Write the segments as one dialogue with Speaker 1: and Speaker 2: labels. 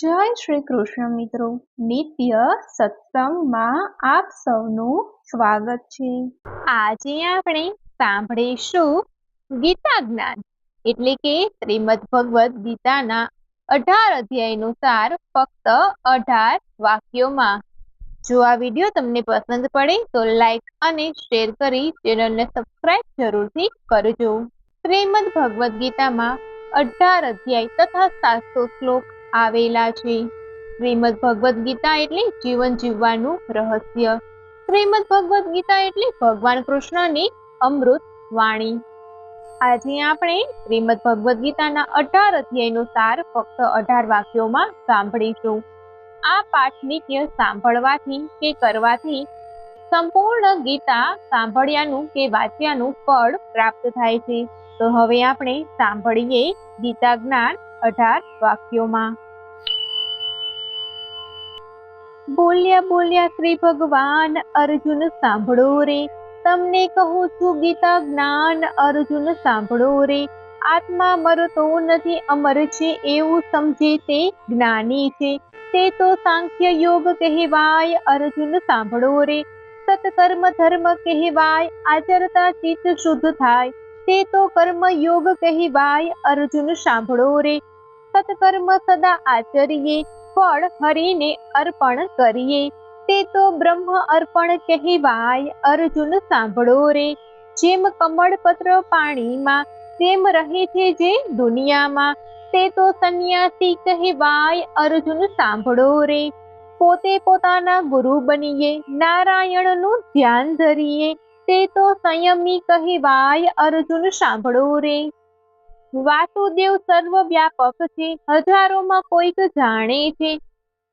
Speaker 1: જય શ્રી કૃષ્ણ મિત્રો, નિત્ય સત્સંગમાં આપ સૌનું સ્વાગત છે।
Speaker 2: આજે આપણે સાંભળીશું ગીતા જ્ઞાન એટલે કે શ્રીમદ ભગવદ ગીતાના 18 અધ્યાયનો સાર ફક્ત 18 વાક્યોમાં। જો આ વિડીયો તમને પસંદ પડે તો લાઈક અને શેર કરી ચેનલને સબસ્ક્રાઇબ જરૂરથી કરજો। શ્રીમદ ભગવદ ગીતામાં 18 અધ્યાય તથા 700 શ્લોક આવેલા છે। શ્રીમદ ભગવદ ગીતા એટલે જીવન જીવવાનું રહસ્ય। શ્રીમદ ભગવદ ગીતા એટલે ભગવાન કૃષ્ણની અમૃત વાણી। આજે આપણે શ્રીમદ ભગવદ ગીતાના 18 અધ્યાયનો સાર ફક્ત 18 વાક્યોમાં સાંભળીશું। આ પાઠ નિત્ય સાંભળવાથી કે કરવાથી સંપૂર્ણ ગીતા સાંભળ્યાનું કે વાંચ્યાનું ફળ પ્રાપ્ત થાય છે। તો હવે આપણે સાંભળીએ ગીતા જ્ઞાન 18 વાક્યોમાં। બોલ્યા બોલ્યા શ્રી ભગવાન, અર્જુન સાંભળો રે, તમને કહું છું ગીતા જ્ઞાન, અર્જુન સાંભળો રે। આત્મા મરતો નથી, અમર છે એવું સમજે તે જ્ઞાની છે। તે તો સાંખ્ય યોગ કહેવાય, અર્જુન સાંભળો રે। સત્કર્મ ધર્મ કહેવાય, આચરતા ચિત્ત શુદ્ધ થાય। તે તો કર્મ યોગ કહેવાય, અર્જુન સાંભળો રે। સત્કર્મ સદા આચરીએ, ફળ હરિને અર્પણ કરીએ। તે તો બ્રહ્મ અર્પણ કહેવાય, અર્જુન સાંભળો રે। જેમ કમળપત્ર પાણીમાં, તેમ રહે છે જે દુનિયામાં। તે તો સંન્યાસી કહેવાય, અર્જુન સાંભળો રે। પોતે પોતાના ગુરુ બનીએ, નારાયણનું ધ્યાન ધરીએ। તે તો સંયમી કહેવાય, અર્જુન સાંભળો રે। વાસુદેવ સર્વવ્યાપક છે, હજારોમાં કોઈક જાણે છે।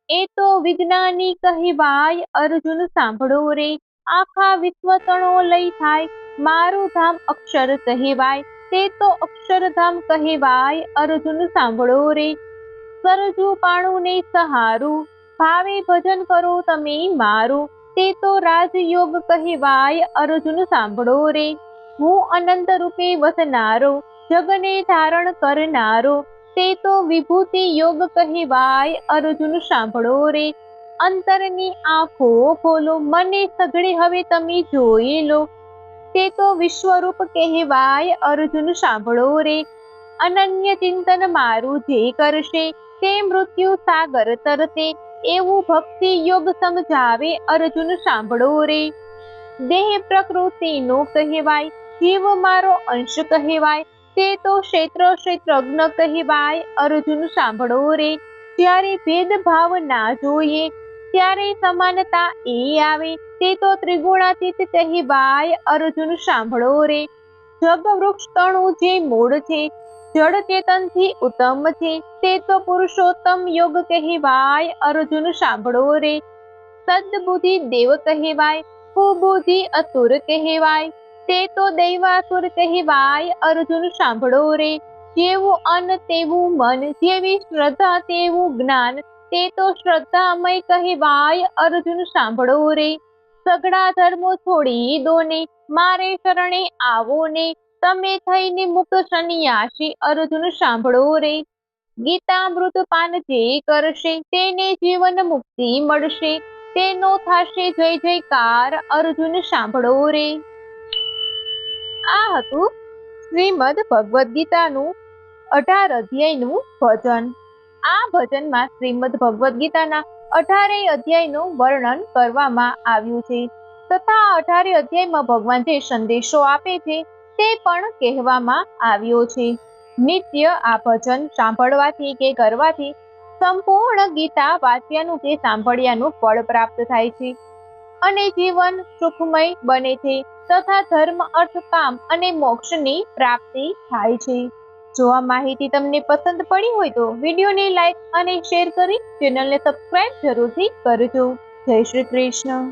Speaker 2: એ તો વિજ્ઞાની કહેવાય, અર્જુન સાંભળો રે। આખા વિશ્વ તણો લઈ થાય, મારું ધામ અક્ષર કહેવાય। તે તો અક્ષરધામ કહેવાય, અર્જુન સાંભળો રે। સરજુ પાણું ને સહારું, ભાવે ભજન કરો તમે મારું। તે તો રાજયોગ કહેવાય, અર્જુન સાંભળો રે। હું અનંત રૂપે વસનારો, જગને ધારણ કરનારો। તે તો વિભૂતિ યોગ કહેવાય, અર્જુન સાંભળો રે। અંતરની આંખો ખોલો, મને સઘળે હવે તમે જોઈ લો। તે તો વિશ્વરૂપ કહેવાય, અર્જુન સાંભળો રે। અનન્ય ચિંતન મારું જે કરશે, તે મૃત્યુ સાગર તરતે। એવું ભક્તિ યોગ સમજાવે, અર્જુન સાંભળો રે। દેહ પ્રકૃતિનો કહેવાય, જીવ મારો અંશ કહેવાય। તે તો ક્ષેત્ર ક્ષેત્રજ્ઞ કહેવાય, અર્જુન સાંભળો રે। જ્યારે ભેદભાવ ના જોઈએ, ત્યારે સમાનતા એ આવે। તે તો ત્રિગુણાતીત કહેવાય, અર્જુન સાંભળો રે। જગ વૃક્ષ તણું જે મૂળ છે, જડ ચેતનથી ઉત્તમ છે। તે તો પુરુષોત્તમ યોગ કહેવાય, અર્જુન સાંભળો રે। સદબુદ્ધિ દેવ કહેવાય, કુબુદ્ધિ અસુર કહેવાય। તે તો દૈવાસુર કહેવાય, અર્જુન સાંભળો રે। જેવું અન્ન તેવું મન, જેવી શ્રદ્ધા તેવું જ્ઞાન। તે તો શ્રદ્ધામય કહેવાય, અર્જુન સાંભળો રે। સઘળા ધર્મો છોડી દો ને, મારે શરણે આવો ને। તમે થઈને મુક્ત સંન્યાસી, અર્જુન સાંભળો રે। ગીતામૃત પાન જે કરશે, તેને જીવન મુક્તિ મળશે। તેનો થશે જય જયકાર, અર્જુન સાંભળો રે। આ હતું શ્રીમદ ભગવદ ગીતાનું 18 અધ્યાયનું ભજન। આ ભજનમાં શ્રીમદ ભગવદ ગીતાના 18 અધ્યાયનું વર્ણન કરવામાં આવ્યું છે તથા 18 અધ્યાયમાં ભગવાન જે સંદેશો આપે છે તે પણ કહેવામાં આવ્યો છે। નિત્ય આ ભજન સાંભળવાથી કે કરવાથી સંપૂર્ણ ગીતા વાંચ્યાનું કે સાંભળ્યાનું ફળ પ્રાપ્ત થાય છે અને જીવન સુખમય બને છે તથા ધર્મ અર્થ કામ અને મોક્ષની પ્રાપ્તિ થાય છે। જો આ માહિતી તમને પસંદ પડી હોય તો વિડીયોને લાઈક અને શેર કરી ચેનલને સબસ્ક્રાઇબ જરૂરથી કરજો। જય શ્રી કૃષ્ણ।